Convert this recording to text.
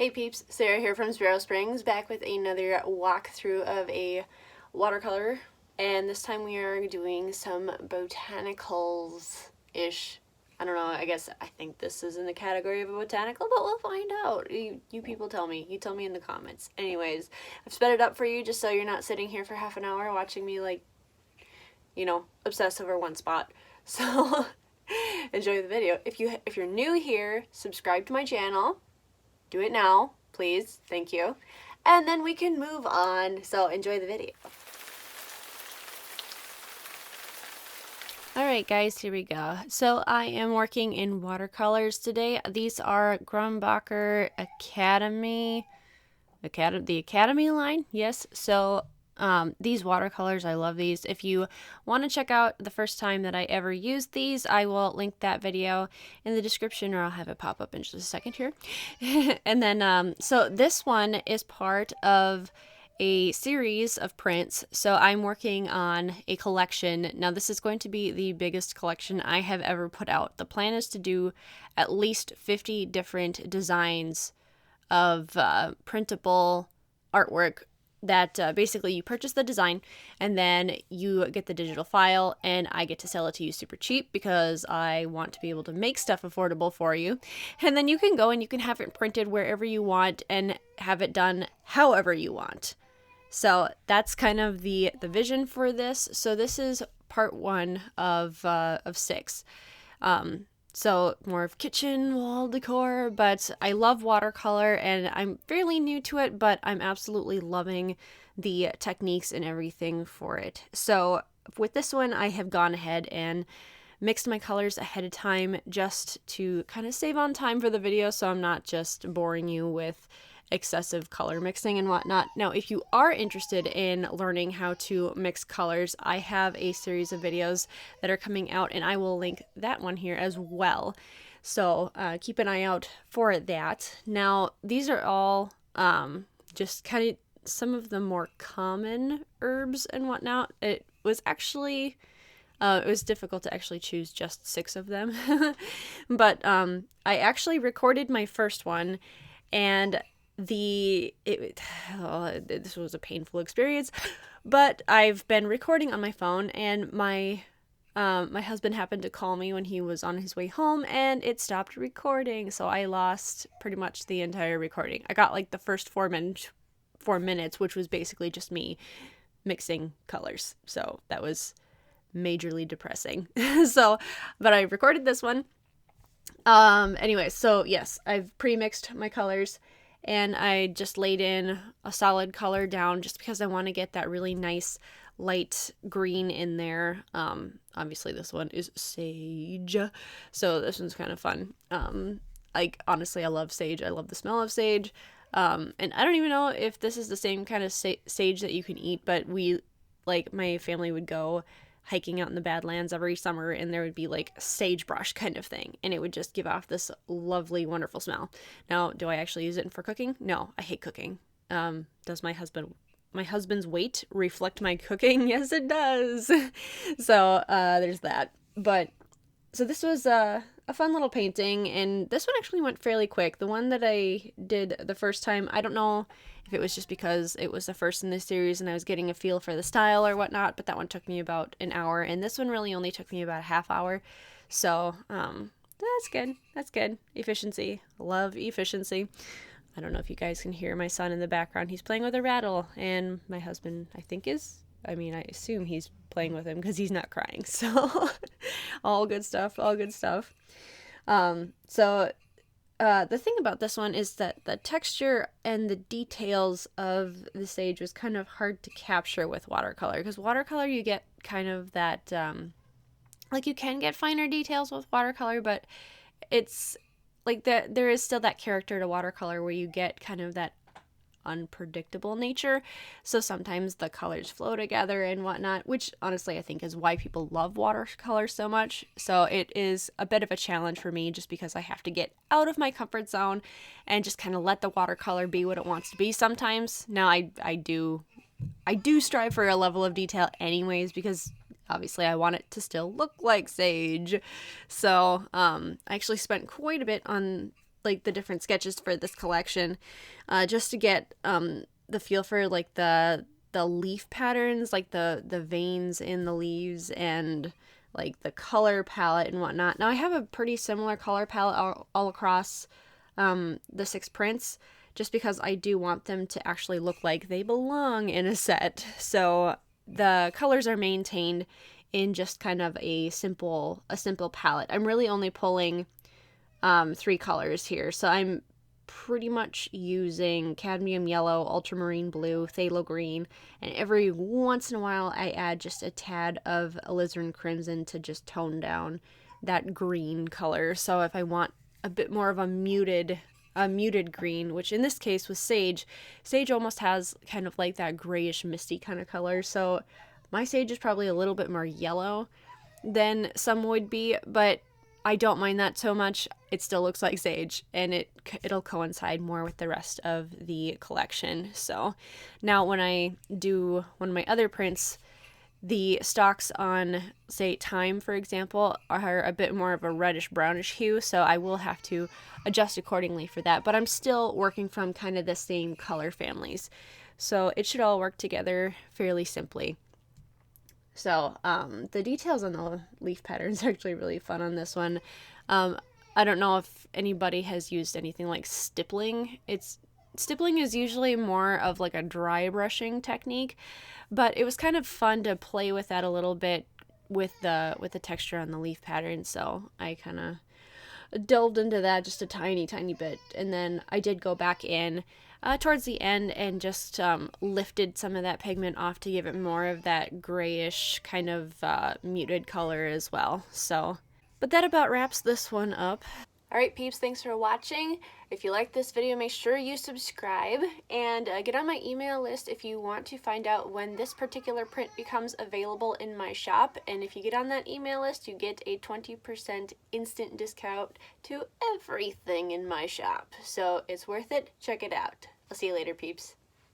Hey peeps, Sarah here from Sparrow Springs, back with another walkthrough of a watercolor, and this time we are doing some botanicals-ish. I don't know, I think this is in the category of a botanical, but we'll find out. You people tell me. You tell me in the comments. Anyways, I've sped it up for you just so you're not sitting here for half an hour watching me, like, obsess over one spot. So, enjoy the video. If you're new here, subscribe to my channel. Do it now, please. Thank you. And then we can move on. So enjoy the video. Alright guys, here we go. So I am working in watercolors today. These are Grumbacher Academy, the Academy line, yes. So these watercolors, I love these. If you want to check out the first time that I ever used these, I will link that video in the description, or I'll have it pop up in just a second here. And then, so this one is part of a series of prints. So I'm working on a collection. Now this is going to be the biggest collection I have ever put out. The plan is to do at least 50 different designs of printable artwork that basically you purchase the design and then you get the digital file, and I get to sell it to you super cheap because I want to be able to make stuff affordable for you. And then you can go and you can have it printed wherever you want and have it done however you want. So that's kind of the vision for this. So this is part 1 of 6. So more of kitchen wall decor, but I love watercolor and I'm fairly new to it, but I'm absolutely loving the techniques and everything for it. So with this one, I have gone ahead and mixed my colors ahead of time just to kind of save on time for the video, so I'm not just boring you with excessive color mixing and whatnot. Now, if you are interested in learning how to mix colors, I have a series of videos that are coming out, and I will link that one here as well. So keep an eye out for that. Now, these are all just kind of some of the more common herbs and whatnot. It was actually it was difficult to actually choose just 6 of them, but I actually recorded my first one, and this was a painful experience, but I've been recording on my phone, and my husband happened to call me when he was on his way home, and it stopped recording, so I lost pretty much the entire recording. I got like the first 4 minutes, which was basically just me mixing colors, so that was majorly depressing. But I recorded this one. Anyway, so yes, I've pre-mixed my colors, and I just laid in a solid color down just because I want to get that really nice light green in there. Obviously this one is sage, so this one's kind of fun. Honestly, I love sage. I love the smell of sage. And I don't even know if this is the same kind of sage that you can eat, but my family would go hiking out in the Badlands every summer, and there would be like sagebrush kind of thing, and it would just give off this lovely, wonderful smell. Now, do I actually use it for cooking? No, I hate cooking. Does my husband's weight reflect my cooking? Yes, it does. So there's that. But so this was a fun little painting, and this one actually went fairly quick. The one that I did the first time, I don't know if it was just because it was the first in this series and I was getting a feel for the style or whatnot, but that one took me about an hour, and this one really only took me about a half hour. So that's good. That's good. Efficiency. Love efficiency. I don't know if you guys can hear my son in the background. He's playing with a rattle, and my husband, I assume he's playing with him because he's not crying. So all good stuff. All good stuff. The thing about this one is that the texture and the details of the sage was kind of hard to capture with watercolor, because watercolor you get kind of that, you can get finer details with watercolor, but it's like there is still that character to watercolor where you get kind of that unpredictable nature. So sometimes the colors flow together and whatnot, which honestly I think is why people love watercolor so much. So it is a bit of a challenge for me just because I have to get out of my comfort zone and just kind of let the watercolor be what it wants to be sometimes. Now I do strive for a level of detail anyways, because obviously I want it to still look like sage. So I actually spent quite a bit on like the different sketches for this collection, just to get the feel for like the leaf patterns, like the veins in the leaves, and like the color palette and whatnot. Now I have a pretty similar color palette all across the 6 prints, just because I do want them to actually look like they belong in a set. So the colors are maintained in just kind of a simple palette. I'm really only pulling 3 colors here. So I'm pretty much using cadmium yellow, ultramarine blue, phthalo green, and every once in a while I add just a tad of alizarin crimson to just tone down that green color. So if I want a bit more of a muted green, which in this case was sage almost has kind of like that grayish misty kind of color. So my sage is probably a little bit more yellow than some would be, but I don't mind that so much. It still looks like sage, and it'll coincide more with the rest of the collection. So now when I do one of my other prints, the stalks on, say, thyme, for example, are a bit more of a reddish brownish hue, so I will have to adjust accordingly for that. But I'm still working from kind of the same color families, so it should all work together fairly simply. So the details on the leaf patterns are actually really fun on this one. I don't know if anybody has used anything like stippling. Stippling is usually more of like a dry brushing technique, but it was kind of fun to play with that a little bit with the texture on the leaf pattern. So I kind of delved into that just a tiny bit, and then I did go back in towards the end and just lifted some of that pigment off to give it more of that grayish kind of muted color as well. So, but that about wraps this one up. Alright peeps, thanks for watching. If you like this video, make sure you subscribe and get on my email list if you want to find out when this particular print becomes available in my shop. And if you get on that email list, you get a 20% instant discount to everything in my shop. So it's worth it. Check it out. I'll see you later, peeps.